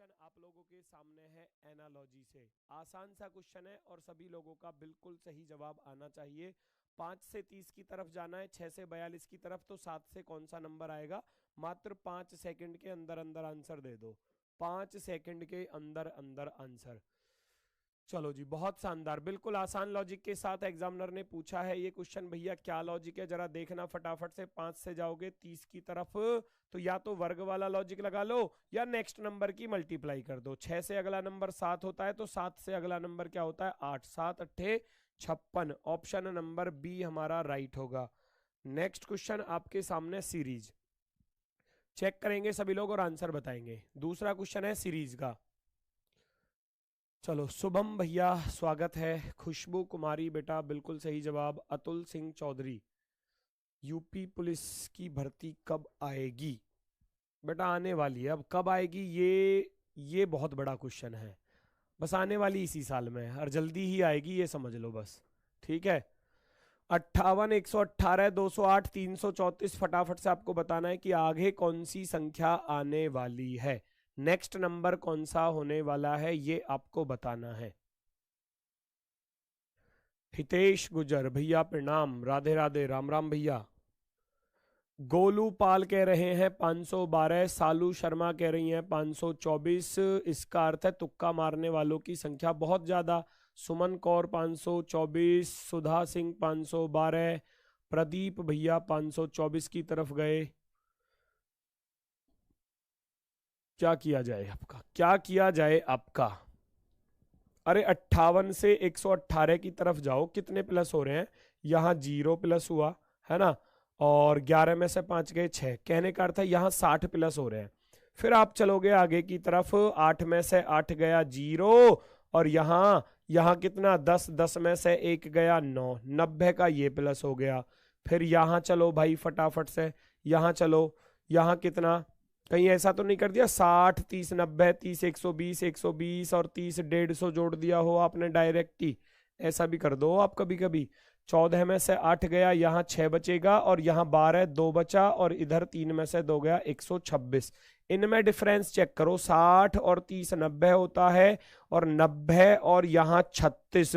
Question आप लोगों के सामने है एनालॉजी से। आसान सा क्वेश्चन है और सभी लोगों का बिल्कुल सही जवाब आना चाहिए। 5 से 30 की तरफ जाना है, 6 से 42 की तरफ, तो 7 से कौन सा नंबर आएगा? मात्र 5 सेकंड के अंदर अंदर आंसर दे दो। 5 सेकंड के अंदर अंदर आंसर। चलो जी, बहुत शानदार, बिल्कुल आसान लॉजिक के साथ एग्जामिनर ने पूछा है ये क्वेश्चन। भैया क्या लॉजिक है जरा देखना फटाफट से। 5 से जाओगे 30 की तरफ तो या तो वर्ग वाला लॉजिक लगा लो या नेक्स्ट नंबर की मल्टीप्लाई कर दो। 6 से अगला नंबर 7 होता है तो 7 से अगला नंबर क्या होता है? 8। 7 अट्ठे 56। ऑप्शन नंबर बी हमारा राइट होगा। नेक्स्ट क्वेश्चन आपके सामने सीरीज। चेक करेंगे सभी लोग और आंसर बताएंगे। दूसरा क्वेश्चन है सीरीज का। चलो शुभम भैया स्वागत है। खुशबू कुमारी बेटा बिल्कुल सही जवाब। अतुल सिंह चौधरी, यूपी पुलिस की भर्ती कब आएगी? बेटा आने वाली है। अब कब आएगी ये बहुत बड़ा क्वेश्चन है। बस आने वाली इसी साल में है और जल्दी ही आएगी, ये समझ लो बस। ठीक है, 58, 118, 208, 334 फटाफट से आपको बताना है कि आगे कौन सी संख्या आने वाली है। नेक्स्ट नंबर कौन सा होने वाला है ये आपको बताना है। हितेश गुजर भैया प्रणाम, राधे राधे, राम राम भैया। गोलू पाल कह रहे हैं 512, सालू शर्मा कह रही हैं 524। इसका अर्थ है तुक्का मारने वालों की संख्या बहुत ज्यादा। सुमन कौर 524, सुधा सिंह 512, प्रदीप भैया 524 की तरफ गए। क्या किया जाए आपका, क्या किया जाए आपका? अरे 58 से 118 की तरफ जाओ, कितने प्लस हो रहे हैं? यहाँ 0 प्लस हुआ है ना, और 11 में से 5 गए 6। कहने का अर्थ है यहाँ 60 प्लस हो रहे हैं। फिर आप चलोगे आगे की तरफ, 8 में से 8 गया 0, और यहाँ कितना 10, 10 में से 1 गया 9, 90 का ये प्लस हो गया। फिर यहाँ चलो भाई फटाफट से, यहाँ चलो, यहाँ कितना, कहीं ऐसा तो नहीं कर दिया 60, 30, 90, 30, 120, 120 और 30, 150 जोड़ दिया हो आपने डायरेक्ट ही? ऐसा भी कर दो आप कभी कभी। 14 में से 8 गया, यहाँ 6 बचेगा, और यहाँ 12, 2 बचा, और इधर 3 में से 2 गया 126। इनमें डिफरेंस चेक करो, 60 और 30 90 होता है, और 90 और यहाँ 36,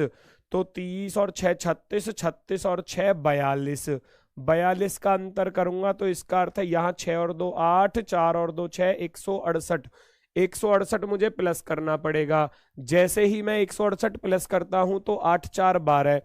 तो 30 और 6 36, 36 और 6 42, 42 का अंतर करूंगा तो इसका अर्थ है यहाँ 6 और 2 8, 4 और 2 6, 168। 168 मुझे प्लस करना पड़ेगा। जैसे ही मैं 168 प्लस करता हूं तो 8 4 12,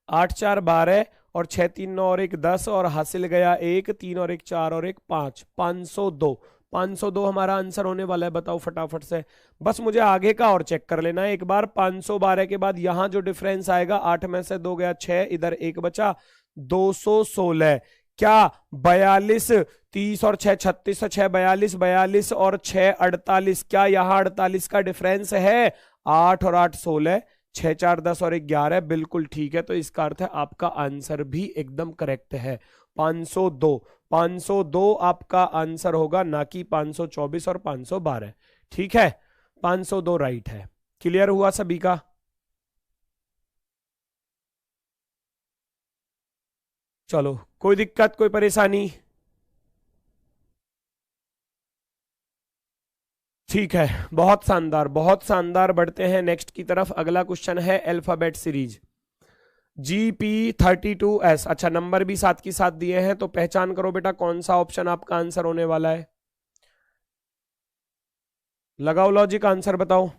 8 4 12, और 6 3 9 और 1 10, और हासिल गया 1, 3 और 1 4 और 1 5, 502। 502 हमारा आंसर होने वाला है। बताओ फटाफट से, बस मुझे आगे का और चेक कर लेना है एक बार। 512 के बाद यहाँ जो डिफरेंस आएगा, 8 में से 2 गया 6, इधर 1 बचा, 216। क्या 42, 30 और 6 36, 6 42, 42 और 6 48, क्या यहाँ 48 का डिफरेंस है? 8 और 8 16, 6 4 10 और 11, बिल्कुल ठीक है। तो इसका अर्थ है आपका आंसर भी एकदम करेक्ट है, 502। 502 आपका आंसर होगा, ना कि 524 और 512। ठीक है, 502 राइट है। क्लियर हुआ सभी का? चलो, कोई दिक्कत, कोई परेशानी? ठीक है, बहुत शानदार, बहुत शानदार। बढ़ते हैं नेक्स्ट की तरफ। अगला क्वेश्चन है अल्फाबेट सीरीज, GP32S। अच्छा, नंबर भी साथ की साथ दिए हैं, तो पहचान करो बेटा कौन सा ऑप्शन आपका आंसर होने वाला है। लगाओ लॉजिक, आंसर बताओ।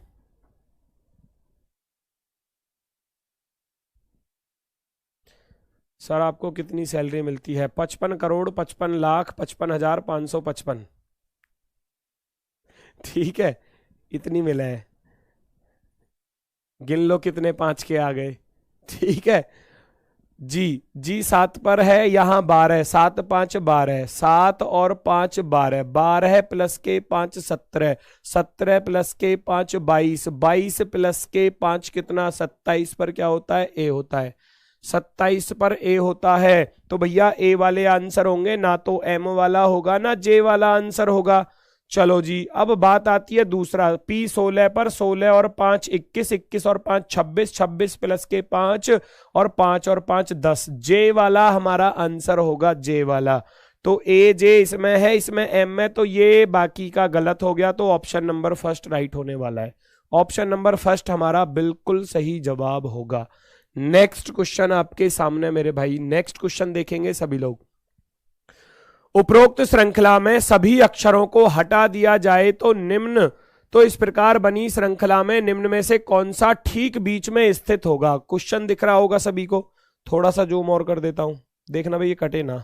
सर आपको कितनी सैलरी मिलती है? 55 करोड़, 55 लाख, 55,555। ठीक है, इतनी मिला है। गिन लो कितने 5 के आ गए। ठीक है जी 7 पर है, यहाँ 12, 7 5 12, 7 और 5 12, 12 प्लस के 5 17, 17 प्लस के 5 22, 22 प्लस के 5 कितना? 27 पर क्या होता है? ए होता है। 27 पर ए होता है, तो भैया ए वाले आंसर होंगे, ना तो एम वाला होगा ना जे वाला आंसर होगा। चलो जी, अब बात आती है दूसरा, P16 पर 16 और 5 21, 21 और 5 26, 26 प्लस के 5 और 5 और 5 10, जे वाला हमारा आंसर होगा, जे वाला। तो ए जे इसमें है, इसमें एम है, तो ये बाकी का गलत हो गया, तो ऑप्शन नंबर फर्स्ट राइट होने वाला है। ऑप्शन नंबर फर्स्ट हमारा बिल्कुल सही जवाब होगा। नेक्स्ट क्वेश्चन आपके सामने मेरे भाई, नेक्स्ट क्वेश्चन देखेंगे सभी लोग। उपरोक्त श्रृंखला में सभी अक्षरों को हटा दिया जाए तो इस प्रकार बनी श्रृंखला में निम्न में से कौन सा ठीक बीच में स्थित होगा। क्वेश्चन दिख रहा होगा सभी को, थोड़ा सा जूम और कर देता हूं, देखना भाई ये कटे ना।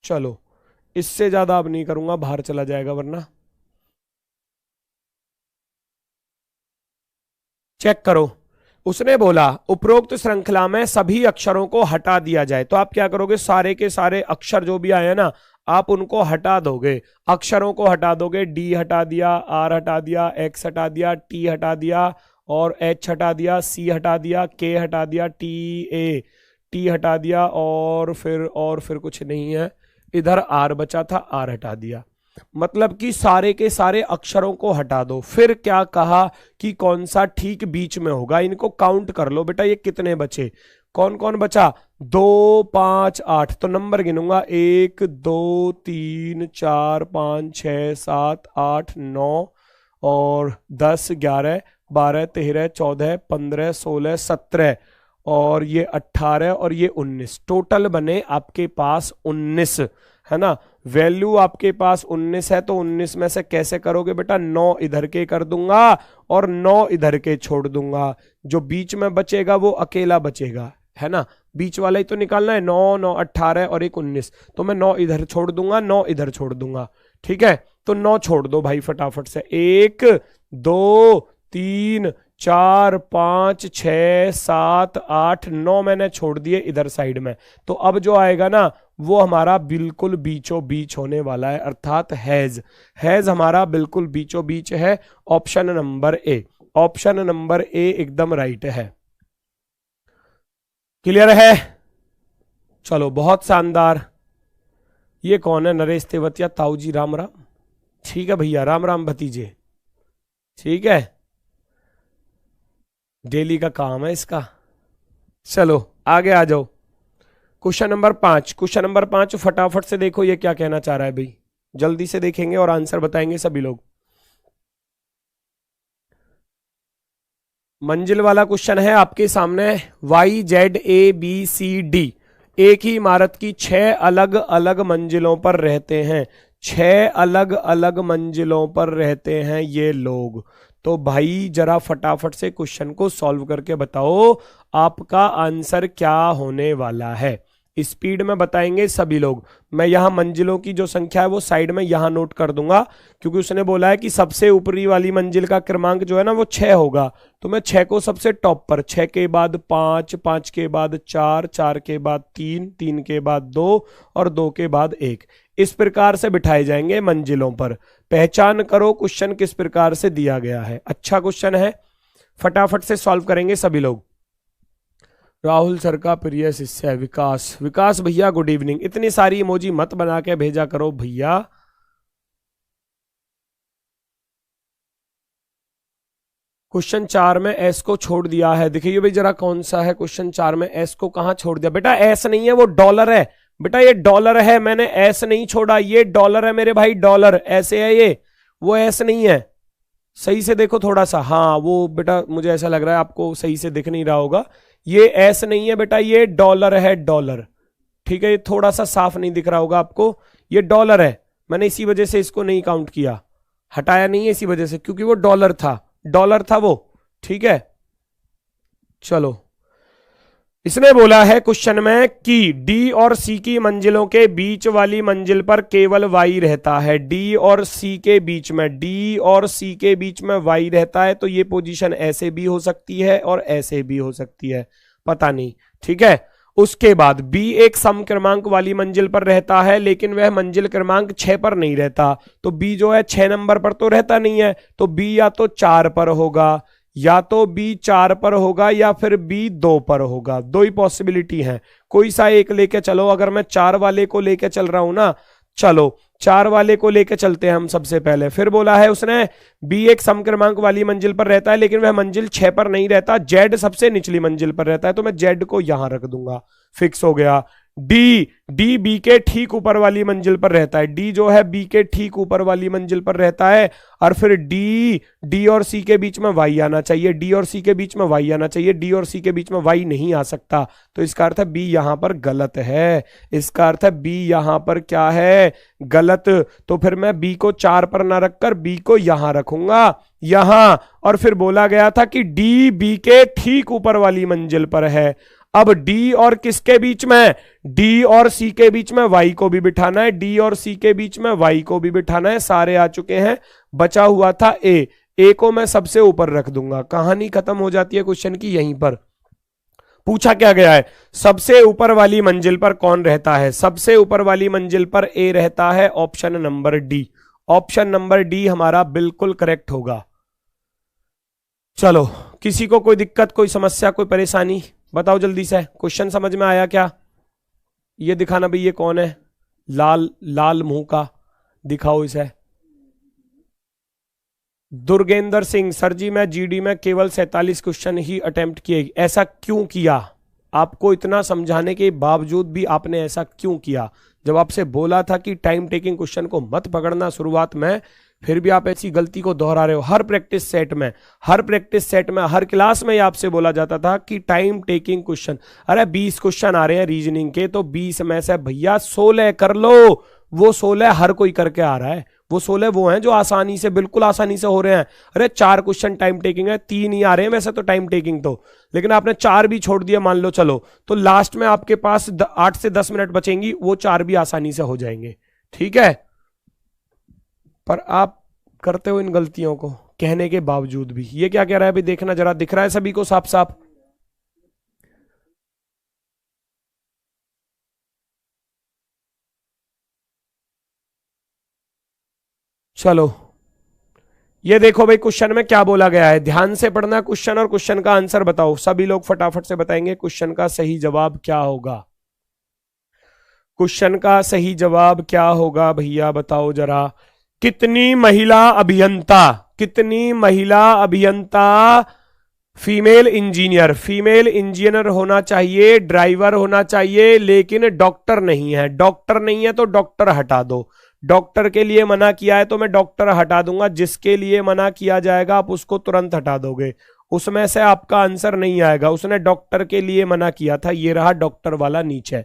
चलो इससे ज्यादा अब नहीं करूंगा, बाहर चला जाएगा वरना। चेक करो, उसने बोला उपरोक्त श्रृंखला में सभी अक्षरों को हटा दिया जाए, तो आप क्या करोगे, सारे के सारे अक्षर जो भी आए ना आप उनको हटा दोगे। अक्षरों को हटा दोगे, डी हटा दिया, आर हटा दिया, एक्स हटा दिया, टी हटा दिया और एच हटा दिया, सी हटा दिया, के हटा दिया, टी हटा दिया और फिर कुछ नहीं है, इधर आर बचा था, आर हटा दिया। मतलब कि सारे के सारे अक्षरों को हटा दो। फिर क्या कहा कि कौन सा ठीक बीच में होगा, इनको काउंट कर लो बेटा, ये कितने बचे, कौन कौन बचा, 2 5 8, तो नंबर गिनूंगा 1 2 3 4 5 6 7 8 9 और 10 11 12 13 14 15 16 17 और ये 18 और ये 19, टोटल बने आपके पास 19 है ना। वैल्यू आपके पास 19 है, तो 19 में से कैसे करोगे बेटा, 9 इधर के कर दूंगा और 9 इधर के छोड़ दूंगा, जो बीच में बचेगा वो अकेला बचेगा है ना, बीच वाला ही तो निकालना है। 9 9 18 और 1 19, तो मैं 9 इधर छोड़ दूंगा, 9 इधर छोड़ दूंगा, ठीक है। तो 9 छोड़ दो भाई फटाफट से, 1 2 3 4 5 6 7 8 9 मैंने छोड़ दिए इधर साइड में। तो अब जो आएगा ना वो हमारा बिल्कुल बीचों बीच होने वाला है, अर्थात हैज हमारा बिल्कुल बीचों बीच है। Option number A, option number A एकदम राइट है। क्लियर है, चलो बहुत शानदार। ये कौन है, नरेश तेवतिया, ताऊ जी राम राम, ठीक है भैया, राम राम भतीजे, ठीक है, डेली का काम है इसका। चलो आगे आ जाओ, क्वेश्चन नंबर 5। क्वेश्चन नंबर 5 फटाफट से देखो ये क्या कहना चाह रहा है भाई, जल्दी से देखेंगे और आंसर बताएंगे सभी लोग। मंजिल वाला क्वेश्चन है आपके सामने, YZABCD एक ही इमारत की 6 अलग अलग मंजिलों पर रहते हैं, 6 अलग अलग मंजिलों पर रहते हैं ये लोग। तो भाई जरा फटाफट से क्वेश्चन को सॉल्व करके बताओ आपका आंसर क्या होने वाला है। स्पीड में बताएंगे सभी लोग। मैं यहां मंजिलों की जो संख्या है वो साइड में यहां नोट कर दूंगा, क्योंकि उसने बोला है कि सबसे ऊपरी वाली मंजिल का क्रमांक जो है ना वो 6 होगा, तो मैं 6 को सबसे टॉप पर, 6 के बाद 5, 5 के बाद 4, 4 के बाद 3, 3 के बाद 2 और 2 के बाद 1, इस प्रकार से बिठाए जाएंगे मंजिलों पर। पहचान करो क्वेश्चन किस प्रकार से दिया गया है। अच्छा क्वेश्चन है, फटाफट से सॉल्व करेंगे सभी लोग। राहुल सर का प्रिय शिष्य है विकास, विकास भैया गुड इवनिंग। इतनी सारी इमोजी मत बना के भेजा करो भैया। क्वेश्चन 4 में एस को छोड़ दिया है, देखिए भाई जरा कौन सा है क्वेश्चन 4 में एस को कहां छोड़ दिया बेटा, एस नहीं है वो डॉलर है बेटा, ये डॉलर है, मैंने एस नहीं छोड़ा, ये डॉलर है मेरे भाई, डॉलर ऐसे है ये, वो एस नहीं है। सही से देखो थोड़ा सा, हाँ वो बेटा मुझे ऐसा लग रहा है आपको सही से दिख नहीं रहा होगा, ये एस नहीं है बेटा, ये डॉलर है, डॉलर, ठीक है। ये थोड़ा सा साफ नहीं दिख रहा होगा आपको, ये डॉलर है, मैंने इसी वजह से इसको नहीं काउंट किया, हटाया नहीं है इसी वजह से, क्योंकि वो डॉलर था, डॉलर था वो, ठीक है। चलो इसने बोला है क्वेश्चन में कि डी और सी की मंजिलों के बीच वाली मंजिल पर केवल वाई रहता है, डी और सी के बीच में, डी और सी के बीच में वाई रहता है, तो ये पोजीशन ऐसे भी हो सकती है और ऐसे भी हो सकती है, पता नहीं, ठीक है। उसके बाद बी एक सम क्रमांक वाली मंजिल पर रहता है, लेकिन वह मंजिल क्रमांक 6 पर नहीं रहता, तो बी जो है 6 नंबर पर तो रहता नहीं है, तो बी या तो 4 पर होगा, या तो बी 4 पर होगा या फिर बी 2 पर होगा, दो ही पॉसिबिलिटी है, कोई सा एक लेके चलो। अगर मैं 4 वाले को लेके चल रहा हूं ना, चलो 4 वाले को लेके चलते हैं हम सबसे पहले। फिर बोला है उसने बी एक सम क्रमांक वाली मंजिल पर रहता है, लेकिन वह मंजिल 6 पर नहीं रहता, जेड सबसे निचली मंजिल पर रहता है, तो मैं जेड को यहां रख दूंगा, फिक्स हो गया। डी, डी बी के ठीक ऊपर वाली मंजिल पर रहता है, डी जो है बी के ठीक ऊपर वाली मंजिल पर रहता है। और फिर डी, डी और सी के बीच में वाई आना चाहिए, डी और सी के बीच में वाई आना चाहिए, डी और सी के बीच में वाई नहीं आ सकता। तो इसका अर्थ है बी यहां पर गलत है, इसका अर्थ है बी यहां पर क्या है, गलत। तो फिर मैं बी को 4 पर ना रखकर बी को यहां रखूंगा, यहां। और फिर बोला गया था कि डी बी के ठीक ऊपर वाली मंजिल पर है। अब डी और किसके बीच में, डी और सी के बीच में वाई को भी बिठाना है, डी और सी के बीच में वाई को भी बिठाना है। सारे आ चुके हैं, बचा हुआ था ए, ए को मैं सबसे ऊपर रख दूंगा। कहानी खत्म हो जाती है क्वेश्चन की यहीं पर। पूछा क्या गया है, सबसे ऊपर वाली मंजिल पर कौन रहता है, सबसे ऊपर वाली मंजिल पर ए रहता है, option number D. Option number D हमारा बिल्कुल करेक्ट होगा। चलो, किसी को कोई दिक्कत, कोई समस्या, कोई परेशानी बताओ जल्दी से। क्वेश्चन समझ में आया क्या? ये दिखाना भाई, ये कौन है, लाल लाल मुंह का, दिखाओ इसे। दुर्गेंद्र सिंह, सर जी मैं जीडी में केवल 47 क्वेश्चन ही अटेम्प्ट किए, ऐसा क्यों किया? आपको इतना समझाने के बावजूद भी आपने ऐसा क्यों किया? जब आपसे बोला था कि टाइम टेकिंग क्वेश्चन को मत पकड़ना शुरुआत में, फिर भी आप ऐसी गलती को दोहरा रहे हो। हर प्रैक्टिस सेट में, हर प्रैक्टिस सेट में, हर क्लास में आपसे बोला जाता था कि टाइम टेकिंग क्वेश्चन, अरे 20 क्वेश्चन आ रहे हैं रीजनिंग के, तो 20 में से भैया 16 कर लो। वो 16 हर कोई करके आ रहा है, वो 16 वो हैं जो आसानी से, बिल्कुल आसानी से हो रहे हैं। अरे 4 क्वेश्चन टाइम टेकिंग है, 3 ही आ रहे हैं वैसे तो टाइम टेकिंग तो, लेकिन आपने 4 भी छोड़ दिया मान लो, चलो तो लास्ट में आपके पास 8 से 10 मिनट बचेंगी, वो 4 भी आसानी से हो जाएंगे, ठीक है। पर आप करते हो इन गलतियों को कहने के बावजूद भी। ये क्या कह रहा है भाई, देखना जरा, दिख रहा है सभी को साफ साफ? चलो ये देखो भाई, क्वेश्चन में क्या बोला गया है, ध्यान से पढ़ना क्वेश्चन और क्वेश्चन का आंसर बताओ। सभी लोग फटाफट से बताएंगे क्वेश्चन का सही जवाब क्या होगा। क्वेश्चन का सही जवाब क्या होगा भैया बताओ जरा। कितनी महिला अभियंता, कितनी महिला अभियंता फीमेल इंजीनियर होना चाहिए, ड्राइवर होना चाहिए, लेकिन डॉक्टर नहीं है। डॉक्टर नहीं है तो डॉक्टर हटा दो। डॉक्टर के लिए मना किया है तो मैं डॉक्टर हटा दूंगा, जिसके लिए मना किया जाएगा आप उसको तुरंत हटा दोगे, उसमें से आपका आंसर नहीं आएगा। उसने डॉक्टर के लिए मना किया था, ये रहा डॉक्टर वाला नीचे,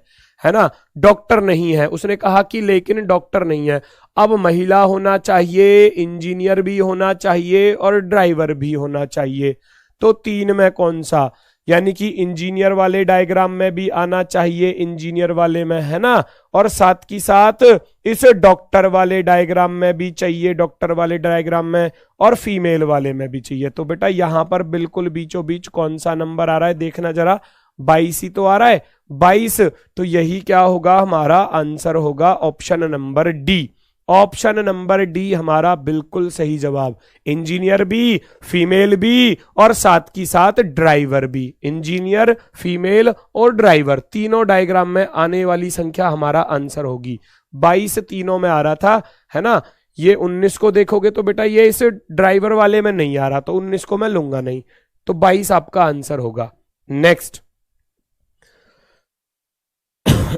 है ना, डॉक्टर नहीं है। उसने कहा कि लेकिन डॉक्टर नहीं है। अब महिला होना चाहिए, इंजीनियर भी होना चाहिए और ड्राइवर भी होना चाहिए, तो 3 में कौन सा, यानी कि इंजीनियर वाले डायग्राम में भी आना चाहिए, इंजीनियर वाले में, है ना, और साथ की साथ इस डॉक्टर वाले डायग्राम में भी चाहिए, डॉक्टर वाले डायग्राम में, और फीमेल वाले में भी चाहिए। तो बेटा यहां पर बिल्कुल बीचों बीच कौन सा नंबर आ रहा है देखना जरा, 22 ही तो आ रहा है, 22। तो यही क्या होगा, हमारा आंसर होगा option number D. Option number D हमारा बिल्कुल सही जवाब। इंजीनियर भी, फीमेल भी, और साथ की साथ ड्राइवर भी। इंजीनियर, फीमेल और ड्राइवर तीनों डायग्राम में आने वाली संख्या हमारा आंसर होगी। 22 तीनों में आ रहा था, है ना। ये 19 को देखोगे तो बेटा ये इस ड्राइवर वाले में नहीं आ रहा, तो 19 को मैं लूंगा नहीं, तो 22 आपका आंसर होगा। नेक्स्ट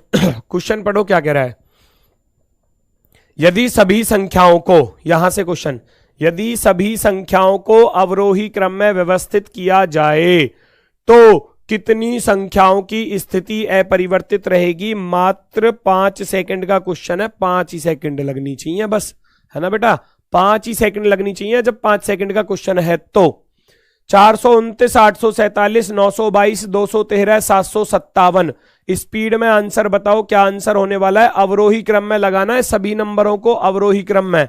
क्वेश्चन पढ़ो क्या कह रहा है। यदि सभी संख्याओं को, यहां से क्वेश्चन, यदि सभी संख्याओं को अवरोही क्रम में व्यवस्थित किया जाए तो कितनी संख्याओं की स्थिति अपरिवर्तित रहेगी। मात्र 5 सेकंड का क्वेश्चन है, 5 ही सेकंड लगनी चाहिए बस, है ना बेटा, 5 ही सेकंड लगनी चाहिए जब 5 सेकंड का क्वेश्चन है। तो 429, 847, 922, 213, 757 स्पीड में आंसर बताओ क्या आंसर होने वाला है। अवरोही क्रम में लगाना है सभी नंबरों को, अवरोही क्रम में।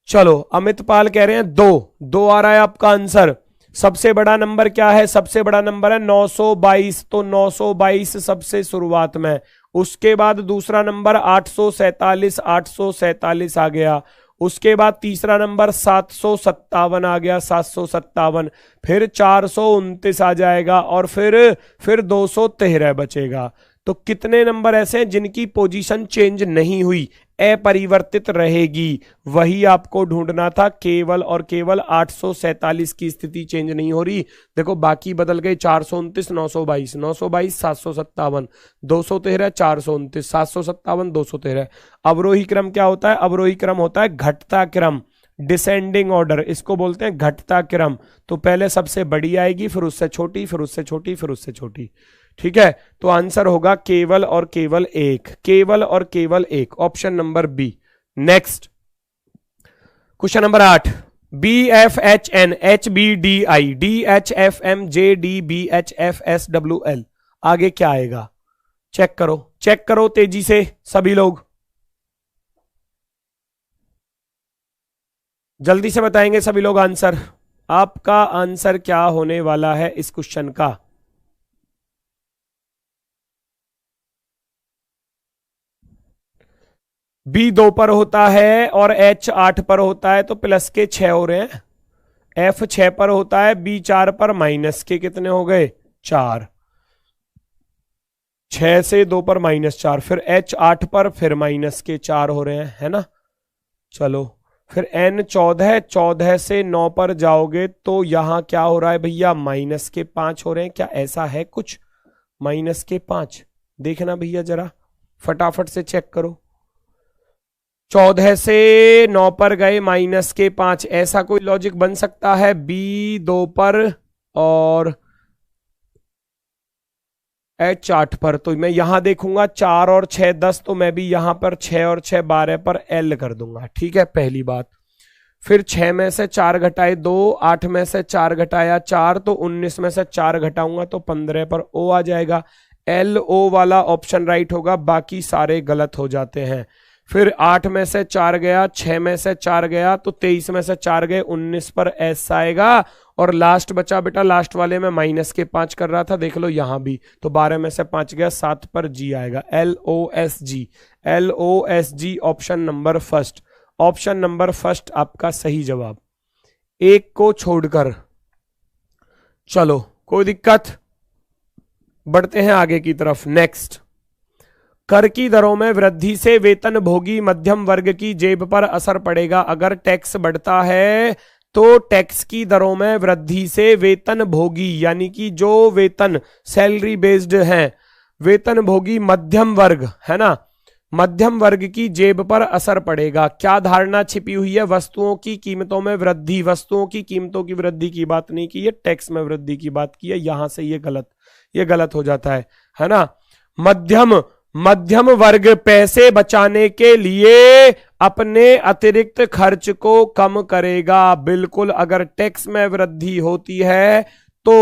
चलो अमित पाल कह रहे हैं 2 आ रहा है आपका आंसर। सबसे बड़ा नंबर क्या है, सबसे बड़ा नंबर है 922, तो 922 सबसे शुरुआत में। उसके बाद दूसरा नंबर 847, 847 आ गया। उसके बाद तीसरा नंबर 757 आ गया, 757। फिर 429 आ जाएगा और फिर 213 बचेगा। तो कितने नंबर ऐसे हैं जिनकी पोजीशन चेंज नहीं हुई, अपरिवर्तित रहेगी, वही आपको ढूंढना था। केवल और केवल 847 की स्थिति चेंज नहीं हो रही। देखो बाकी बदल गए, 429, 922, 922, 757, 213, 429, 757, 213। अवरोही क्रम क्या होता है? अवरोही क्रम होता है घटता क्रम, डिसेंडिंग ऑर्डर, इसको बोलते हैं घटता क्रम। तो पहले सबसे बड़ी आएगी, फिर उससे छोटी, फिर उससे छोटी, फिर उससे छोटी। ठीक है, तो आंसर होगा केवल और केवल एक, केवल और केवल एक, option number B. Next question number 8, BFHN HBDI DHFM JDBHFSWL, आगे क्या आएगा? चेक करो, चेक करो तेजी से सभी लोग, जल्दी से बताएंगे सभी लोग आंसर। आपका आंसर क्या होने वाला है इस क्वेश्चन का? B 2 पर होता है और H 8 पर होता है, तो प्लस के 6 हो रहे हैं। F 6 पर होता है, B 4 पर माइनस के कितने हो गए? 4। 6 से 2 पर -4, फिर H 8 पर फिर माइनस के 4 हो रहे हैं, है ना। चलो फिर N 14, 14 से 9 पर जाओगे तो यहां क्या हो रहा है भैया? माइनस के 5 हो रहे हैं। क्या ऐसा है कुछ? माइनस के 5 देखना भैया, जरा फटाफट से चेक करो। 14 से 9 पर गए, माइनस के 5, ऐसा कोई लॉजिक बन सकता है? B 2 पर और H 8 पर, तो मैं यहां देखूंगा 4 और 6 10, तो मैं भी यहां पर 6 और 6 12 पर L कर दूंगा। ठीक है, पहली बात। फिर 6 में से 4 घटाए 2, 8 में से 4 घटाया 4, तो 19 में से 4 घटाऊंगा तो 15 पर O आ जाएगा। LO वाला ऑप्शन राइट होगा, बाकी सारे गलत हो जाते हैं। फिर 8 में से 4 गया, 6 में से 4 गया, तो 23 में से 4 गए, 19 पर S आएगा। और लास्ट बचा बेटा, लास्ट वाले में माइनस के 5 कर रहा था, देख लो यहां भी, तो 12 में से 5 गया, 7 पर G आएगा, LOSG। LOSG option number first, option number first आपका सही जवाब, एक को छोड़कर। चलो कोई दिक्कत, बढ़ते हैं आगे की तरफ। नेक्स्ट, कर की दरों में वृद्धि से वेतन भोगी मध्यम वर्ग की जेब पर असर पड़ेगा। अगर टैक्स बढ़ता है तो टैक्स की दरों में वृद्धि से वेतन भोगी, यानी कि जो वेतन सैलरी बेस्ड है, वेतन भोगी मध्यम वर्ग है ना, मध्यम वर्ग की जेब पर असर पड़ेगा। क्या धारणा छिपी हुई है? वस्तुओं की कीमतों में वृद्धि, वस्तुओं की कीमतों की वृद्धि की बात नहीं की है, टैक्स में वृद्धि की बात की है। यहां से ये गलत हो जाता है ना। मध्यम वर्ग पैसे बचाने के लिए अपने अतिरिक्त खर्च को कम करेगा। बिल्कुल, अगर टैक्स में वृद्धि होती है तो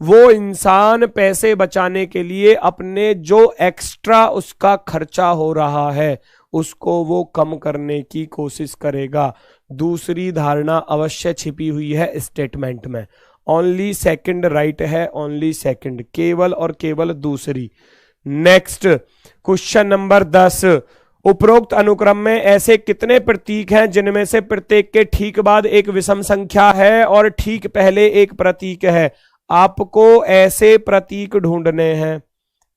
वो इंसान पैसे बचाने के लिए अपने जो एक्स्ट्रा उसका खर्चा हो रहा है उसको वो कम करने की कोशिश करेगा। दूसरी धारणा अवश्य छिपी हुई है स्टेटमेंट में। ओनली सेकंड राइट है, ओनली सेकंड, केवल और केवल दूसरी। नेक्स्ट क्वेश्चन नंबर 10, उपरोक्त अनुक्रम में ऐसे कितने प्रतीक हैं जिनमें से प्रत्येक के ठीक बाद एक विषम संख्या है और ठीक पहले एक प्रतीक है? आपको ऐसे प्रतीक ढूंढने हैं,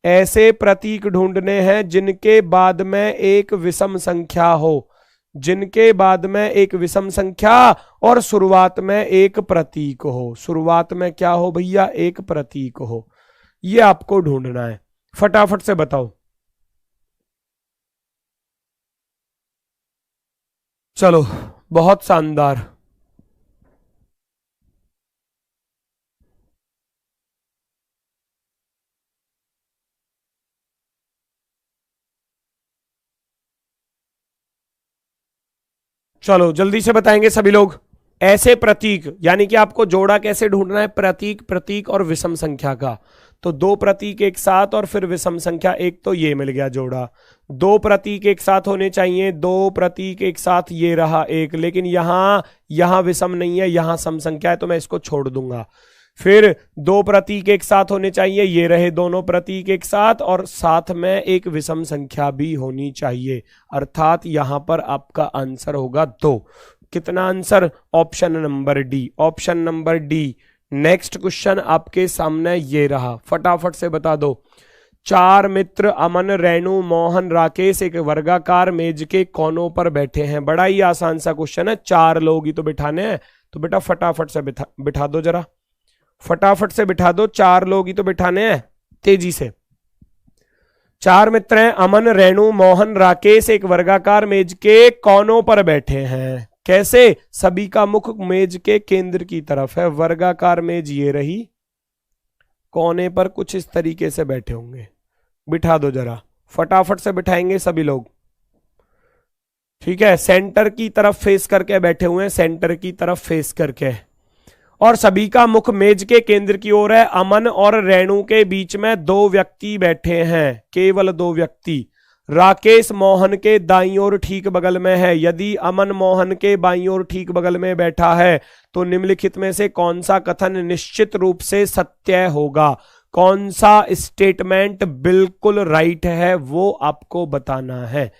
ऐसे प्रतीक ढूंढने हैं जिनके बाद में एक विषम संख्या हो, जिनके बाद में एक विषम संख्या और शुरुआत में एक प्रतीक हो। शुरुआत में क्या हो भैया? एक प्रतीक हो। ये आपको ढूंढना है, फटाफट से बताओ। चलो बहुत शानदार, चलो जल्दी से बताएंगे सभी लोग। ऐसे प्रतीक, यानी कि आपको जोड़ा कैसे ढूंढना है? प्रतीक, प्रतीक और विषम संख्या का। तो दो प्रतीक एक साथ और फिर विषम संख्या एक, तो ये मिल गया जोड़ा। दो प्रतीक एक साथ होने चाहिए, दो प्रतीक एक साथ, ये रहा एक, लेकिन यहां विषम नहीं है, यहां सम संख्या है, तो मैं इसको छोड़ दूंगा। फिर दो प्रतीक एक साथ होने चाहिए, ये रहे दोनों प्रतीक एक साथ, और साथ में एक विषम संख्या भी होनी चाहिए, अर्थात यहां पर आपका आंसर होगा 2। कितना answer? Option number D, option number D. Next question आपके सामने ये रहा, फटाफट से बता दो। चार मित्र अमन, रेणु, मोहन, राकेश एक वर्गाकार मेज के कोनों पर बैठे हैं। बड़ा ही आसान सा क्वेश्चन है, चार लोग ही तो बिठाने हैं, तो बेटा फटाफट से बिठा दो, जरा फटाफट से बिठा दो, चार लोग ही तो बिठाने हैं, तेजी से। चार मित्र हैं अमन, रेणु, मोहन, राकेश एक वर्गाकार मेज के कोनों पर बैठे हैं। कैसे? सभी का मुख मेज के केंद्र की तरफ है, वर्गाकार मेज ये रही, कोने पर कुछ इस तरीके से बैठे होंगे। बिठा दो जरा, फटाफट से बिठाएंगे सभी लोग, ठीक है। सेंटर की तरफ फेस करके बैठे हुए हैं, सेंटर की तरफ फेस करके, और सभी का मुख मेज के केंद्र की ओर है। अमन और रेणु के बीच में दो व्यक्ति बैठे हैं, केवल दो व्यक्ति। राकेश मोहन के दाईं ओर ठीक बगल में है। यदि अमन मोहन के बाईं ओर ठीक बगल में बैठा है तो निम्नलिखित में से कौन सा कथन निश्चित रूप से सत्य होगा? कौन सा स्टेटमेंट बिल्कुल राइट है वो आपको बताना है,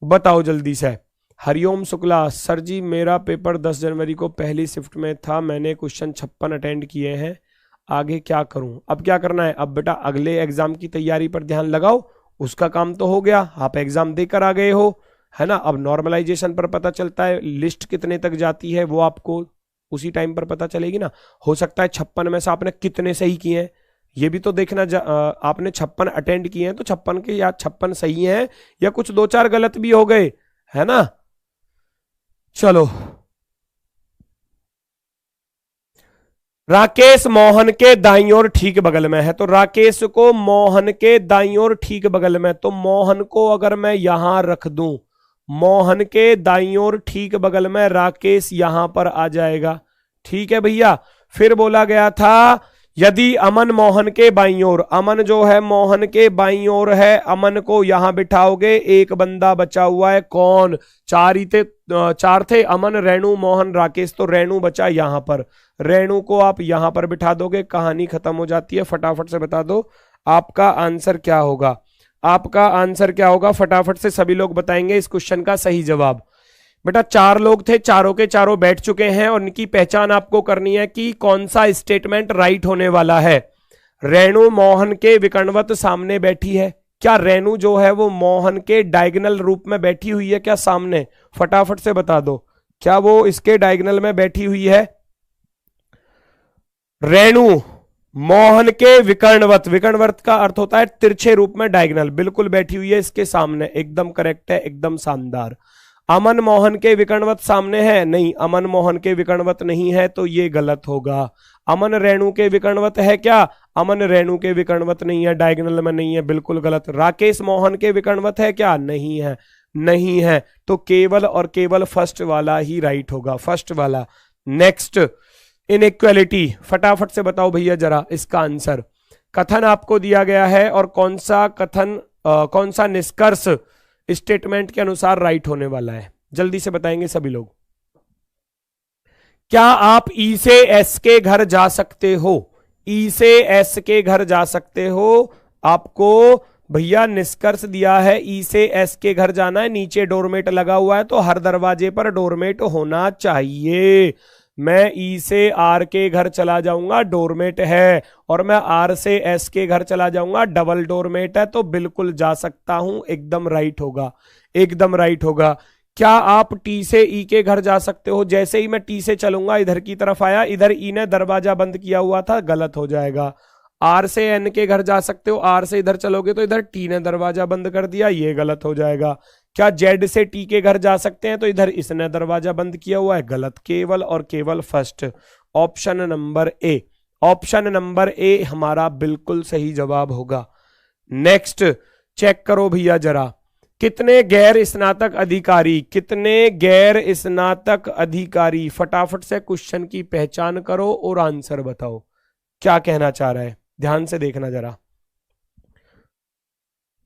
बताओ जल्दी से। हरिओम शुक्ला, सर जी मेरा पेपर 10 जनवरी को पहली शिफ्ट में था, मैंने क्वेश्चन 56 अटेंड किए हैं, आगे क्या करूं? अब क्या करना है? अब बेटा अगले एग्जाम की तैयारी पर ध्यान लगाओ, उसका काम तो हो गया, आप एग्जाम देकर आ गए हो, है ना। अब नॉर्मलाइजेशन पर पता चलता है, लिस्ट कितने तक जाती है वो आपको उसी टाइम पर पता चलेगी ना। हो सकता है 56 में से आपने कितने सही किए हैं ये भी तो देखना। आपने 56 अटेंड किए हैं तो 56 के या 56 सही हैं या कुछ दो चार गलत भी हो गए, है ना। चलो, राकेश मोहन के दाईं ओर ठीक बगल में है, तो राकेश को मोहन के दाईं ओर ठीक बगल में, तो मोहन को अगर मैं यहां रख दूं, मोहन के दाईं ओर ठीक बगल में राकेश यहां पर आ जाएगा, ठीक है भैया। फिर बोला गया था यदि अमन मोहन के बाईं ओर, अमन जो है मोहन के बाईं ओर है, अमन को यहां बिठाओगे, एक बंदा बचा हुआ है, कौन? चार थे, अमन, रेणु, मोहन, राकेश, तो रेणु बचा यहां पर, रेणु को आप यहां पर बिठा दोगे, कहानी खत्म हो जाती है। फटाफट से बता दो आपका आंसर क्या होगा, आपका आंसर क्या होगा, फटाफट से सभी लोग बताएंगे इस क्वेश्चन का सही जवाब। बेटा चार लोग थे, चारों के चारों बैठ चुके हैं और इनकी पहचान आपको करनी है कि कौन सा स्टेटमेंट राइट होने वाला है। रेणु मोहन के विकर्णवत सामने बैठी है, क्या रेणु जो है वो मोहन के डायगोनल रूप में बैठी हुई है क्या सामने? फटाफट से बता दो, क्या वो इसके डायगोनल में बैठी हुई है? रेणु मोहन के विकर्णवत, विकर्णवत का अर्थ होता है तिरछे रूप में, डायगोनल, बिल्कुल बैठी हुई है इसके सामने, एकदम करेक्ट है, एकदम शानदार। अमन मोहन के विकर्णवत सामने है? नहीं, अमन मोहन के विकर्णवत नहीं है, तो ये गलत होगा। अमन रेणु के विकर्णवत है क्या? अमन रेणु के विकर्णवत नहीं है, डायगोनल में नहीं है, बिल्कुल गलत। राकेश मोहन के विकर्णवत है क्या? नहीं है, नहीं है, तो केवल और केवल फर्स्ट वाला ही राइट होगा, फर्स्ट वाला। नेक्स्ट, इनइक्वालिटी, फटाफट से बताओ भैया जरा इसका आंसर। कथन आपको दिया गया है और कौन सा कथन, कौन सा निष्कर्ष स्टेटमेंट के अनुसार राइट होने वाला है, जल्दी से बताएंगे सभी लोग। क्या आप ई से एस के घर जा सकते हो? ई से एस के घर जा सकते हो, आपको भैया निष्कर्ष दिया है ई से एस के घर जाना है, नीचे डोरमेट लगा हुआ है, तो हर दरवाजे पर डोरमेट होना चाहिए। मैं ई से आर के घर चला जाऊंगा, डोरमेट है, और मैं आर से एस के घर चला जाऊंगा, डबल डोरमेट है, तो बिल्कुल जा सकता हूं, एकदम राइट होगा, एकदम राइट होगा। क्या आप टी से ई के घर जा सकते हो? जैसे ही मैं टी से चलूंगा इधर की तरफ आया, इधर ई ने दरवाजा बंद किया हुआ था, गलत हो जाएगा। आर से एन के घर जा सकते हो, आर से इधर चलोगे तो इधर टी ने दरवाजा बंद कर दिया, ये गलत हो जाएगा। क्या जेड से टी के घर जा सकते हैं? तो इधर इसने दरवाजा बंद किया हुआ है, गलत, केवल और केवल first, option number A, option number A हमारा बिल्कुल सही जवाब होगा। नेक्स्ट चेक करो भैया जरा, कितने गैर स्नातक अधिकारी, कितने गैर स्नातक अधिकारी, फटाफट से क्वेश्चन की पहचान करो और आंसर बताओ, क्या कहना चाह रहा है, ध्यान से देखना जरा।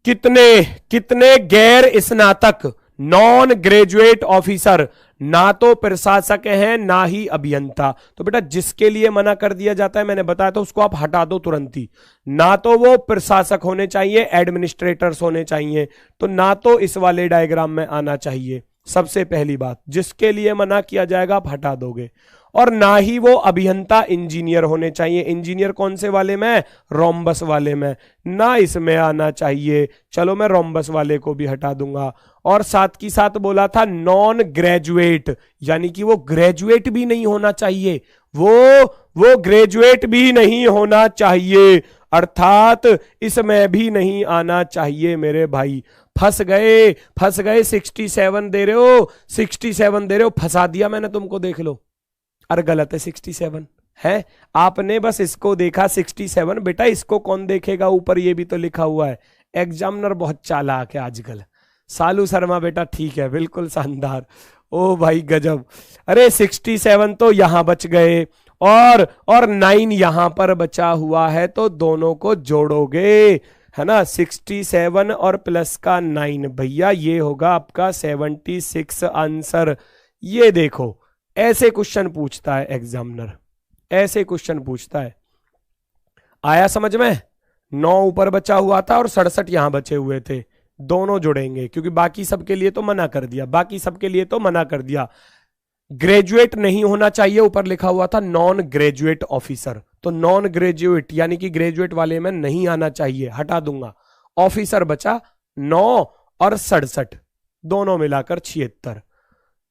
कितने गैर स्नातक, नॉन ग्रेजुएट ऑफिसर, ना तो प्रशासक हैं ना ही अभियंता, तो बेटा जिसके लिए मना कर दिया जाता है, मैंने बताया था, उसको आप हटा दो तुरंत ही। ना तो वो प्रशासक होने चाहिए, एडमिनिस्ट्रेटर्स होने चाहिए, तो ना तो इस वाले डायग्राम में आना चाहिए। सबसे पहली बात, जिसके लिए मना किया जाएगा आप हटा दोगे। और ना ही वो अभियंता इंजीनियर होने चाहिए। इंजीनियर कौन से वाले में? रोम्बस वाले में, ना इसमें आना चाहिए। चलो मैं रोम्बस वाले को भी हटा दूंगा। और साथ की साथ बोला था नॉन ग्रेजुएट, यानी कि वो ग्रेजुएट भी नहीं होना चाहिए, वो ग्रेजुएट भी नहीं होना चाहिए, अर्थात इसमें भी नहीं आना चाहिए मेरे भाई। फंस गए, फंस गए। 67 दे रहे हो, 67 दे रहे हो, फंसा दिया मैंने तुमको, देख लो। अरे गलत है 67 है, आपने बस इसको देखा 67। बेटा इसको कौन देखेगा, ऊपर ये भी तो लिखा हुआ है। एग्जामिनर बहुत चालाक है आजकल। सालू शर्मा बेटा ठीक है, बिल्कुल शानदार। ओ भाई गजब। अरे 67 तो यहां बच गए, और 9 यहां पर बचा हुआ है, तो दोनों को जोड़ोगे, है ना। 67 और प्लस का 9, भैया ये होगा आपका 76 आंसर। ये देखो, ऐसे क्वेश्चन पूछता है एग्जामिनर, ऐसे क्वेश्चन पूछता है। आया समझ में? 9 ऊपर बचा हुआ था और 67 यहां बचे हुए थे, दोनों जुड़ेंगे, क्योंकि बाकी सबके लिए तो मना कर दिया, बाकी सबके लिए तो मना कर दिया। ग्रेजुएट नहीं होना चाहिए, ऊपर लिखा हुआ था नॉन ग्रेजुएट ऑफिसर, तो नॉन ग्रेजुएट यानी कि ग्रेजुएट वाले में नहीं आना चाहिए, हटा दूंगा। ऑफिसर बचा 9 और 67, दोनों मिलाकर 76।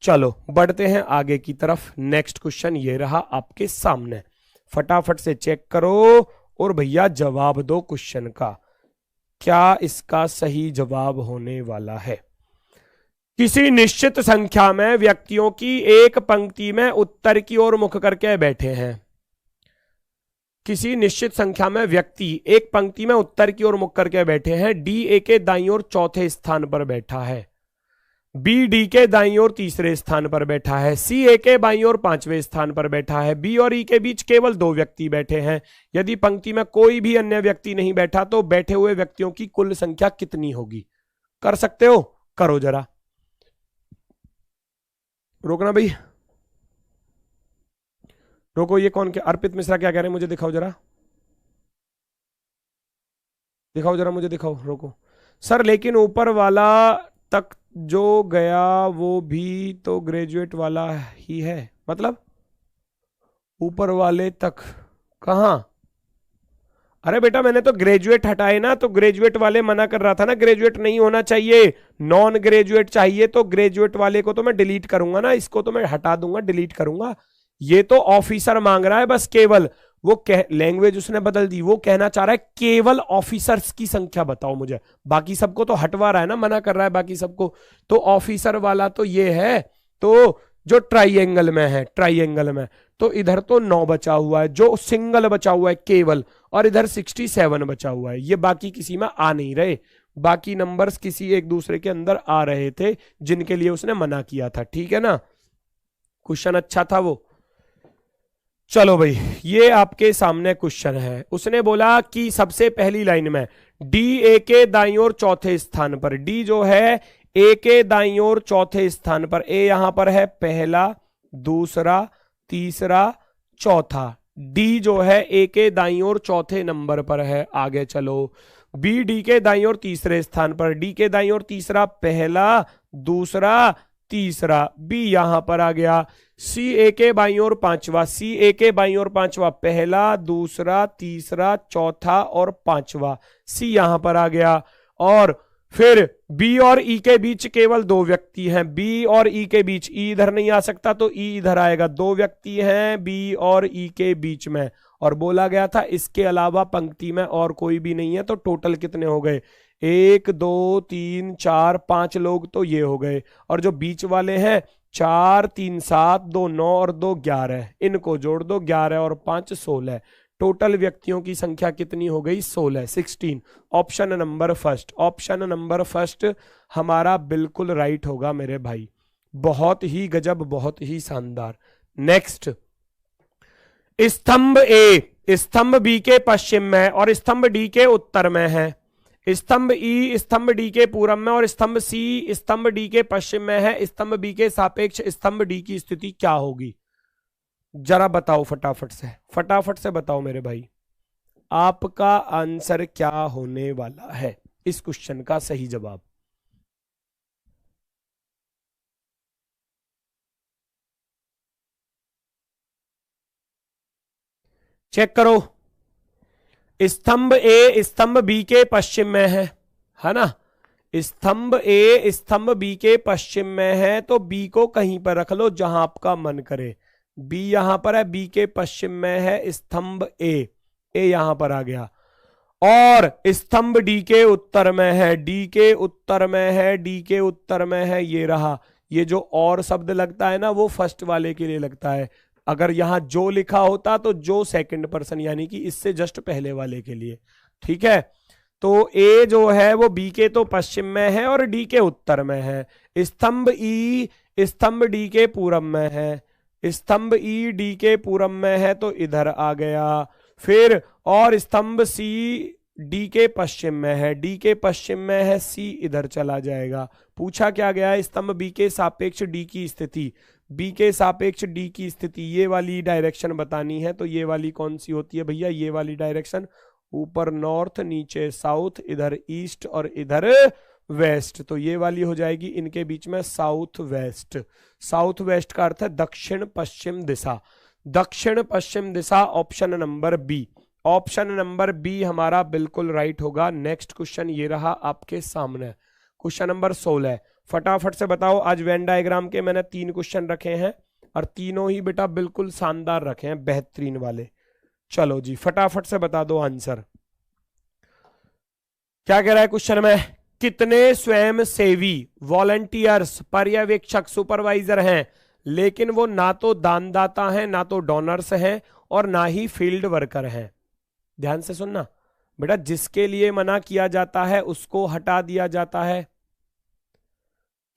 चलो बढ़ते हैं आगे की तरफ। नेक्स्ट क्वेश्चन ये रहा आपके सामने, फटाफट से चेक करो और भैया जवाब दो क्वेश्चन का, क्या इसका सही जवाब होने वाला है। किसी निश्चित संख्या में व्यक्तियों की एक पंक्ति में उत्तर की ओर मुख करके बैठे हैं। किसी निश्चित संख्या में व्यक्ति एक पंक्ति में उत्तर की ओर मुख करके बैठे हैं। डी ए के दाईं ओर चौथे स्थान पर बैठा है, बी डी के दाईं ओर तीसरे स्थान पर बैठा है, सी ए के बाईं ओर 5वें स्थान पर बैठा है, बी और ई के बीच केवल 2 व्यक्ति बैठे हैं। यदि पंक्ति में कोई भी अन्य व्यक्ति नहीं बैठा तो बैठे हुए व्यक्तियों की कुल संख्या कितनी होगी? कर सकते हो, करो जरा। रोकना भाई, रोको। ये कौन, क्या अर्पित मिश्रा क्या कह रहे हैं, मुझे दिखाओ जरा, दिखाओ जरा मुझे, दिखाओ। रोको सर, लेकिन ऊपर वाला तक जो गया वो भी तो ग्रेजुएट वाला ही है, मतलब ऊपर वाले तक कहां? अरे बेटा मैंने तो ग्रेजुएट हटाए ना, तो ग्रेजुएट वाले मना कर रहा था ना, ग्रेजुएट नहीं होना चाहिए, नॉन ग्रेजुएट चाहिए, तो ग्रेजुएट वाले को तो मैं डिलीट करूंगा ना, इसको तो मैं हटा दूंगा, डिलीट करूंगा। ये तो ऑफिसर मांग रहा है बस, केवल वो लैंग्वेज उसने बदल दी, वो कहना चाह रहा है केवल ऑफिसर्स की संख्या बताओ मुझे, बाकी सबको तो हटवा रहा है ना, मना कर रहा है बाकी सबको, तो ऑफिसर वाला तो ये है, तो जो ट्राइएंगल में है, ट्राइएंगल में तो इधर तो 9 बचा हुआ है, जो सिंगल बचा हुआ है केवल, और इधर 67 बचा हुआ है, ये बाकी किसी में आ नहीं रहे, बाकी नंबर्स किसी एक दूसरे के अंदर आ रहे थे जिनके लिए उसने मना किया था, ठीक है ना। क्वेश्चन अच्छा था वो। चलो भाई, ये आपके सामने क्वेश्चन है। उसने बोला कि सबसे पहली लाइन में डी ए के दाईं ओर चौथे स्थान पर, डी जो है ए के दाईं ओर चौथे स्थान पर, ए यहां पर है पहला, दूसरा, तीसरा, चौथा, डी जो है ए के दाईं ओर चौथे नंबर पर है। आगे चलो, बी डी के दाईं ओर तीसरे स्थान पर, डी के दाईं ओर तीसरा, पहला, दूसरा, तीसरा, बी यहां पर आ गया। सी ए के बाईं ओर 5वां, सी ए के बाईं ओर 5वां, पहला, दूसरा, तीसरा, चौथा और 5वां, सी यहां पर आ गया। और फिर बी और ई के बीच केवल 2 व्यक्ति हैं, बी और ई के बीच, ई इधर नहीं आ सकता तो ई इधर आएगा, 2 व्यक्ति हैं बी और ई के बीच में, और बोला गया था इसके अलावा पंक्ति में और कोई भी नहीं है, तो टोटल कितने हो गए? 1 2 3 4 5 लोग तो ये हो गए, और जो बीच वाले हैं 4 3 7 2 9 और 2 11, इनको जोड़ दो, 11 और 5 16, टोटल व्यक्तियों की संख्या कितनी हो गई? 16, 16। Option number first, option number first हमारा बिल्कुल राइट होगा मेरे भाई, बहुत ही गजब, बहुत ही शानदार। नेक्स्ट, स्तंभ ए स्तंभ बी के पश्चिम में और स्तंभ डी के उत्तर में है, स्तंभ ई स्तंभ डी के पूरब में और स्तंभ सी स्तंभ डी के पश्चिम में है, स्तंभ बी के सापेक्ष स्तंभ डी की स्थिति क्या होगी? जरा बताओ फटाफट से बताओ मेरे भाई, आपका आंसर क्या होने वाला है इस क्वेश्चन का सही जवाब? चेक करो, स्तंभ ए स्तंभ बी के पश्चिम में है ना, स्तंभ ए स्तंभ बी के पश्चिम में है, तो बी को कहीं पर रख लो जहां आपका मन करे। बी यहां पर है, बी के पश्चिम में है स्तंभ ए यहां पर आ गया, और स्तंभ डी के उत्तर में है, डी के उत्तर में है, डी के उत्तर में है, ये रहा। ये जो और शब्द लगता है ना वो फर्स्ट वाले के लिए लगता है, अगर यहां जो लिखा होता तो जो सेकंड पर्सन यानी कि इससे जस्ट पहले वाले के लिए, ठीक है। तो ए जो है वो बी के तो पश्चिम में है और डी के उत्तर में है, स्तंभ ई स्तंभ डी के पूरब में है, स्तंभ ई डी के पूरब में है तो इधर आ गया। फिर और स्तंभ सी डी के पश्चिम में है, डी के पश्चिम में है, सी इधर चला जाएगा। पूछा क्या गया है, स्तंभ बी के सापेक्ष डी की स्थिति, बी के सापेक्ष डी की स्थिति, ये वाली डायरेक्शन बतानी है। तो ये वाली कौन सी होती है भैया, ये वाली डायरेक्शन, ऊपर नॉर्थ नीचे साउथ, इधर ईस्ट और इधर वेस्ट, तो ये वाली हो जाएगी इनके बीच में साउथ वेस्ट। साउथ वेस्ट का अर्थ है दक्षिण पश्चिम दिशा, दक्षिण पश्चिम दिशा, option number B. Option number B हमारा बिल्कुल राइट होगा। नेक्स्ट क्वेश्चन ये रहा आपके सामने, क्वेश्चन नंबर 16। फटाफट से बताओ, आज वेन डायग्राम के मैंने 3 क्वेश्चन रखे हैं और तीनों ही बेटा बिल्कुल शानदार रखे हैं, बेहतरीन वाले। चलो जी फटाफट से बता दो आंसर। क्या कह रहा है क्वेश्चन में, कितने स्वयंसेवी वॉलंटियर्स पर्यवेक्षक सुपरवाइजर हैं, लेकिन वो ना तो दानदाता हैं, ना तो डोनर्स हैं और ना ही फील्ड वर्कर हैं। ध्यान से सुनना बेटा, जिसके लिए मना किया जाता है उसको हटा दिया जाता है।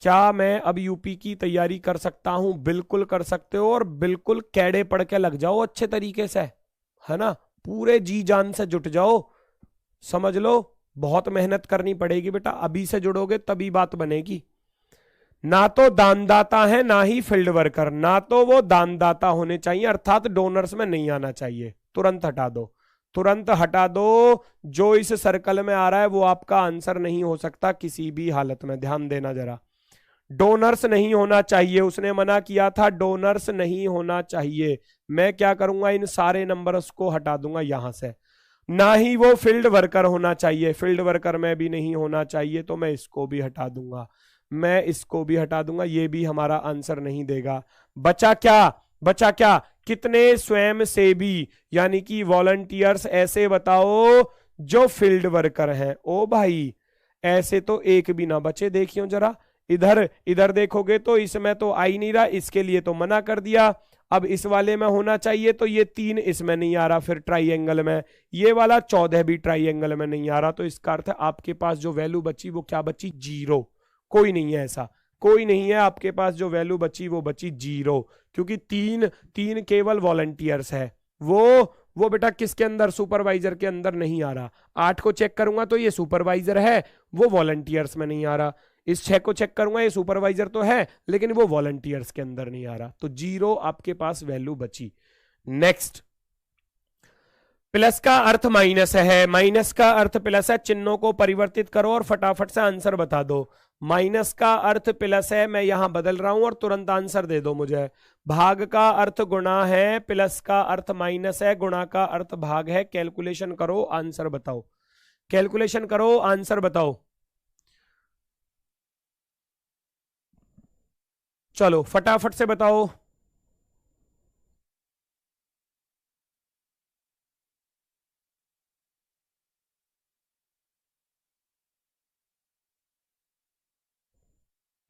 क्या मैं अब यूपी की तैयारी कर सकता हूं? बिल्कुल कर सकते हो, और बिल्कुल कैडे पढ़ के लग जाओ अच्छे तरीके से, है ना, पूरे जी जान से जुट जाओ। समझ लो, बहुत मेहनत करनी पड़ेगी बेटा, अभी से जुड़ोगे तभी बात बनेगी। ना तो दानदाता है ना ही फील्ड वर्कर, ना तो वो दानदाता होने चाहिए, अर्थात डोनर्स में नहीं आना चाहिए। तुरंत हटा दो, तुरंत हटा दो। जो इस सर्कल में आ रहा है वो आपका आंसर नहीं हो सकता किसी भी हालत में, ध्यान देना जरा। डोनर्स नहीं होना चाहिए, उसने मना किया था, डोनर्स नहीं होना चाहिए। मैं क्या करूंगा, इन सारे नंबर्स को हटा दूंगा यहां से। ना ही वो फील्ड वर्कर होना चाहिए, फील्ड वर्कर में भी नहीं होना चाहिए, तो मैं इसको भी हटा दूंगा, मैं इसको भी हटा दूंगा, ये भी हमारा आंसर नहीं देगा। बचा क्या, बचा क्या, कितने स्वयंसेवी यानी कि वॉलंटियर्स ऐसे बताओ जो फील्ड वर्कर हैं। ओ भाई ऐसे तो एक भी ना बचे, देखियो जरा इधर, इधर देखोगे तो इसमें तो आ ही नहीं रहा, इसके लिए तो मना कर दिया। अब इस वाले में होना चाहिए, तो ये 3 इसमें नहीं आ रहा, फिर ट्राइएंगल में ये वाला 14 भी ट्राइएंगल में नहीं आ रहा, तो इसका अर्थ है आपके पास जो वैल्यू बची वो क्या बची, 0। कोई नहीं है ऐसा, कोई नहीं है आपके पास, जो वैल्यू बची वो बची 0, क्योंकि 3 केवल वॉलंटियर्स है। वो बेटा किसके अंदर, सुपरवाइजर के अंदर नहीं आ रहा। 8 को चेक करूंगा तो ये सुपरवाइजर है, वो वॉलंटियर्स में नहीं आ रहा। इस 6 को चेक करूंगा, ये सुपरवाइजर तो है लेकिन वो वॉलंटियर्स के अंदर नहीं आ रहा, तो 0 आपके पास वैल्यू बची। नेक्स्ट, प्लस का अर्थ माइनस है, माइनस का अर्थ प्लस है, चिन्हों को परिवर्तित करो और फटाफट से आंसर बता दो। माइनस का अर्थ प्लस है, मैं यहां बदल रहा हूं और तुरंत आंसर दे दो मुझे। भाग का अर्थ गुणा है, प्लस का अर्थ माइनस है, गुणा का अर्थ भाग है। कैलकुलेशन करो, आंसर बताओ, कैलकुलेशन करो, आंसर बताओ। चलो फटाफट से बताओ।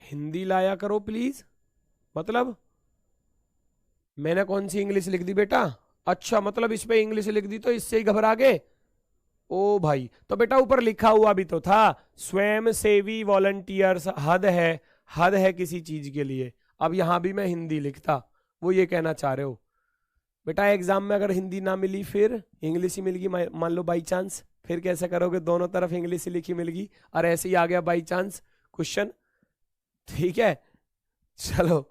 हिंदी लाया करो प्लीज, मतलब मैंने कौन सी इंग्लिश लिख दी बेटा? अच्छा, मतलब इस पे इंग्लिश लिख दी तो इससे ही घबरा गए? ओ भाई, तो बेटा ऊपर लिखा हुआ भी तो था, स्वयं सेवी वॉलंटियर्स, हद है, हद है किसी चीज के लिए। अब यहां भी मैं हिंदी लिखता, वो ये कहना चाह रहे हो। बेटा एग्जाम में अगर हिंदी ना मिली फिर इंग्लिश ही मिल गई, मान लो बाई चांस, फिर कैसे करोगे? दोनों तरफ इंग्लिश ही लिखी मिल गई और ऐसे ही आ गया बाई चांस क्वेश्चन, ठीक है। चलो,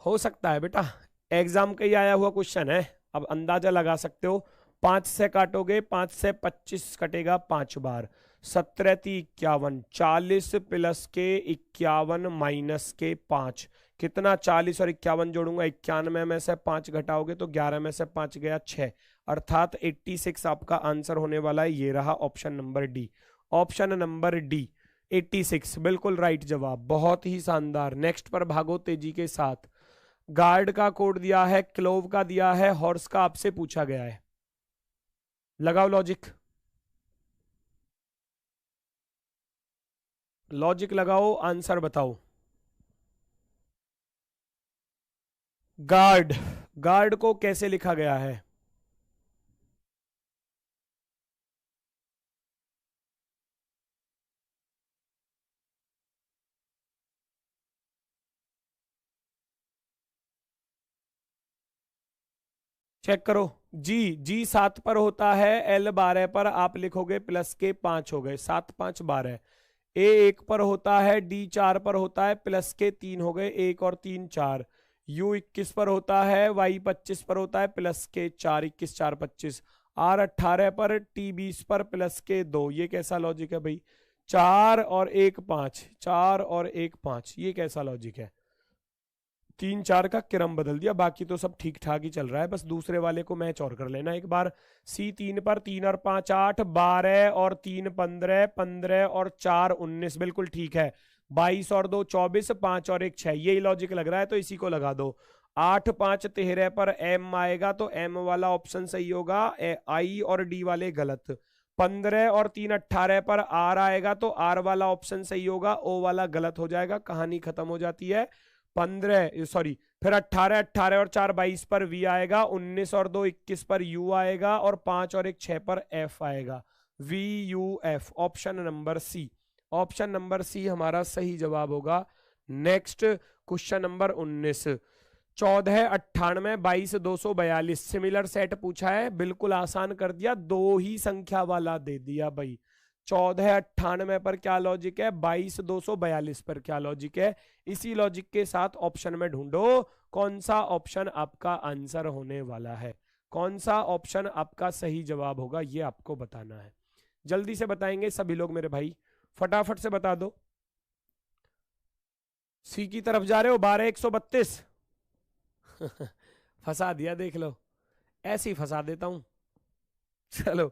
हो सकता है बेटा, एग्जाम का ही आया हुआ क्वेश्चन है, अब अंदाजा लगा सकते हो। 5 से काटोगे, 5 से 25 कटेगा 5 बार, 17 41 प्लस के 51 माइनस के 5 कितना, 40 और 51 जोड़ूंगा 91 में से 5 घटाओगे तो 11 में से 5 गया 6, अर्थात 86 आपका आंसर होने वाला है। ये रहा option number D, option number D 86 बिल्कुल राइट जवाब, बहुत ही शानदार। नेक्स्ट पर भागो तेजी के साथ। गार्ड का कोड दिया है, क्लोव का दिया है, हॉर्स का आपसे पूछा गया है। लगाओ लॉजिक, लॉजिक लगाओ, आंसर बताओ। गार्ड, गार्ड को कैसे लिखा गया है? चेक करो। जी 7 पर होता है, L 12 पर आप लिखोगे प्लस के 5 हो गए, 7 5 12। A 1 पर होता है, D 4 पर होता है, प्लस के 3 हो गए, 1 और 3 4। U 21 पर होता है, Y 25 पर होता है, प्लस के 4, 21 4 25। R 18 पर, T 20 पर, प्लस के 2। ये कैसा लॉजिक है भाई? 4 और 1 5, 4 और 1 5, ये कैसा लॉजिक है? 3 4 का क्रम बदल दिया, बाकी तो सब ठीक ठाक ही चल रहा है, बस दूसरे वाले को मैच और कर लेना एक बार। C 3 पर, 3 और 5 8, 12 और 3 15, 15 और 4 19, बिल्कुल ठीक है। 22 और 2 24, 5 और 1 6, यही लॉजिक लग रहा है तो इसी को लगा दो। 8 5 13 पर M आएगा तो M वाला ऑप्शन सही होगा, I और D वाले गलत। 15 और 3 18 पर R आएगा तो R वाला ऑप्शन सही होगा, O वाला गलत हो जाएगा, कहानी खत्म हो जाती है। 15 सॉरी, फिर 18 18 और 4 22 पर V आएगा, 19 और 2 21 पर U आएगा, और 5 और 1 6 पर F आएगा। VUF, option number C, option number C हमारा सही जवाब होगा। Next question number 19, 14 98 22 242, similar set पूछा है, बिल्कुल आसान कर दिया, दो ही संख्या वाला दे दिया भाई। 14 98 पर क्या लॉजिक है, 22 242 पर क्या लॉजिक है, इसी लॉजिक के साथ ऑप्शन में ढूंढो कौन सा ऑप्शन आपका आंसर होने वाला है, कौन सा ऑप्शन आपका सही जवाब होगा, ये आपको बताना है। जल्दी से बताएंगे सभी लोग मेरे भाई, फटाफट से बता दो। सी की तरफ जा रहे हो, 12 132 फंसा दिया, देख लो, ऐसे ही फंसा देता हूं। चलो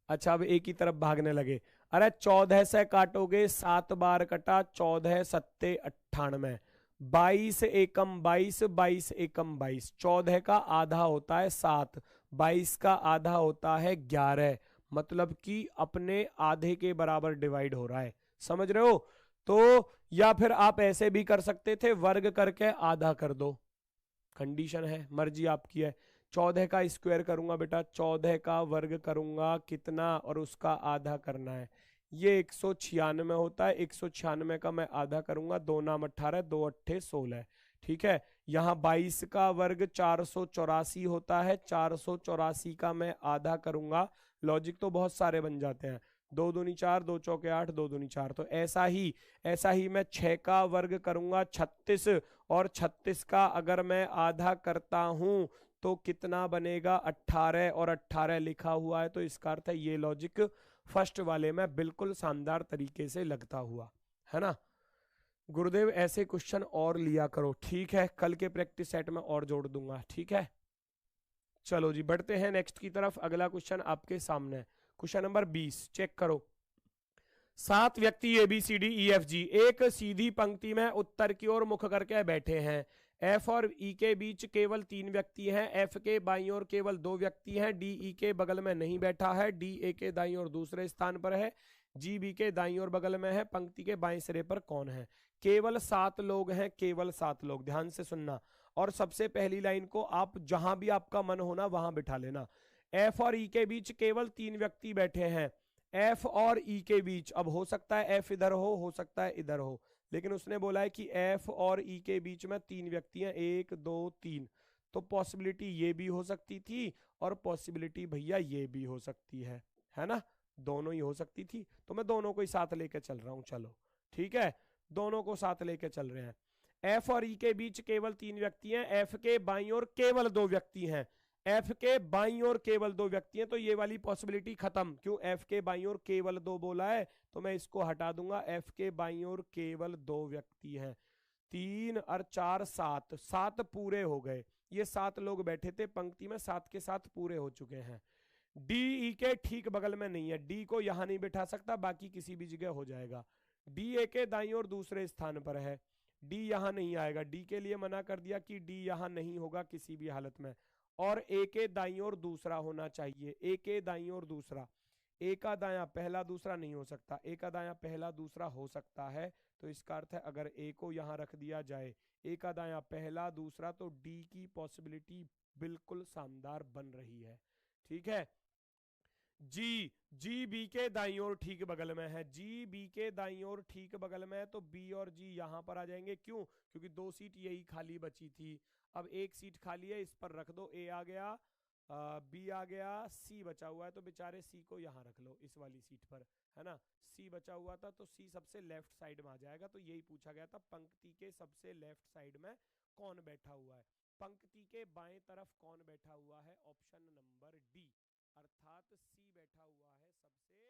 अच्छा, अब एक ही तरफ भागने लगे। अरे 14 से काटोगे 7 बार कटा, 14 सत्ते 98, 22 एकम 22, 22 एकम 22, 14 का आधा होता है 7, 22 का आधा होता है 11, मतलब कि अपने आधे के बराबर डिवाइड हो रहा है, समझ रहे हो? तो या फिर आप ऐसे भी कर सकते थे, वर्ग करके आधा कर दो, कंडीशन है, मर्जी आपकी है। 14 का स्क्वायर करूंगा बेटा, 14 का वर्ग करूंगा कितना, और उसका आधा करना है, ये 196 होता है, 196 का मैं आधा करूंगा, 2 नाम 18, 2 अट्ठे 16, ठीक है। यहाँ 22 का वर्ग 484 होता है, 484 का मैं आधा करूंगा, लॉजिक तो बहुत सारे बन जाते हैं, 2 दूनी 4, 2 चौके 8, 2 दूनी 4, तो ऐसा ही मैं 6 का वर्ग करूंगा 36, और 36 का अगर मैं आधा करता हूं तो कितना बनेगा, 18, और 18 लिखा हुआ है, तो इसका अर्थ है ये लॉजिक फर्स्ट वाले में बिल्कुल शानदार तरीके से लगता हुआ है ना। गुरुदेव ऐसे क्वेश्चन और लिया करो, ठीक है, कल के प्रैक्टिस सेट में और जोड़ दूंगा, ठीक है। चलो जी बढ़ते हैं नेक्स्ट की तरफ, अगला क्वेश्चन आपके सामने, क्वेश्चन नंबर 20 चेक करो। 7 व्यक्ति ABCDEFG एक सीधी पंक्ति में उत्तर की ओर मुख करके बैठे हैं, F और E के बीच केवल 3 व्यक्ति हैं, F के बाईं ओर केवल 2 व्यक्ति हैं, D E के बगल में नहीं बैठा है, D A के दाईं ओर दूसरे स्थान पर है, G B के दाईं ओर बगल में है, पंक्ति के बाएं सिरे पर कौन है? केवल 7 लोग हैं, केवल 7 लोग, ध्यान से सुनना, और सबसे पहली लाइन को आप जहां भी आपका मन होना वहां बिठा लेना। F और E के बीच केवल 3 व्यक्ति बैठे हैं, F और E के बीच, अब हो सकता है F इधर हो सकता है इधर हो, लेकिन उसने बोला है कि F और E के बीच में 3 व्यक्ति हैं, 1 2 3, तो पॉसिबिलिटी ये भी हो सकती थी, और पॉसिबिलिटी भैया ये भी हो सकती है ना, दोनों ही हो सकती थी, तो मैं दोनों को ही साथ लेके चल रहा हूं, चलो ठीक है, दोनों को साथ लेके चल रहे हैं। F और E के बीच केवल 3 व्यक्ति हैं, F के बाईं ओर केवल 2 व्यक्ति हैं, एफ के बाईं ओर केवल दो व्यक्ति हैं, तो ये वाली पॉसिबिलिटी खत्म। क्यों? एफ के बाईं ओर केवल दो बोला है, तो मैं इसको हटा दूंगा। एफ के बाईं ओर केवल दो व्यक्ति हैं। 3 और 4 7, 7 पूरे हो गए। ये 7 लोग बैठे थे पंक्ति में, 7 के 7 पूरे हो चुके हैं। डी ई के ठीक बगल में नहीं है, डी को यहां नहीं बैठा सकता, बाकी किसी भी जगह हो जाएगा। डी ए के दाईं ओर दूसरे स्थान पर है, डी यहां नहीं आएगा, डी के लिए मना कर दिया कि डी यहां नहीं होगा किसी भी हालत में। और ए के दाईं ओर दूसरा होना चाहिए, ए के दाईं ओर दूसरा। ए का दायां पहला दूसरा नहीं हो सकता, ए का दायां पहला दूसरा हो सकता है। तो इसका अर्थ है अगर ए को यहां रख दिया जाए, ए का दायां पहला दूसरा, तो डी की पॉसिबिलिटी बिल्कुल शानदार बन रही है। ठीक है। जी, जी बी के दाईं ओर ठीक बगल में है, जी बी के दाईं ओर ठीक बगल में है, तो बी और जी यहां पर आ जाएंगे। क्यों? क्योंकि 2 सीट यही खाली बची थी। अब 1 सीट खाली है, इस पर रख दो। ए आ गया, बी आ गया, सी बचा हुआ है, तो बेचारे सी को यहां रख लो इस वाली सीट पर, है ना। सी बचा हुआ था, तो सी सबसे लेफ्ट साइड में आ जाएगा। तो यही पूछा गया था, पंक्ति के सबसे लेफ्ट साइड में कौन बैठा हुआ है। पंक्ति के बाएं तरफ कौन बैठा हुआ है? ऑप्शन नंबर डी, अर्थात सी बैठा हुआ है सबसे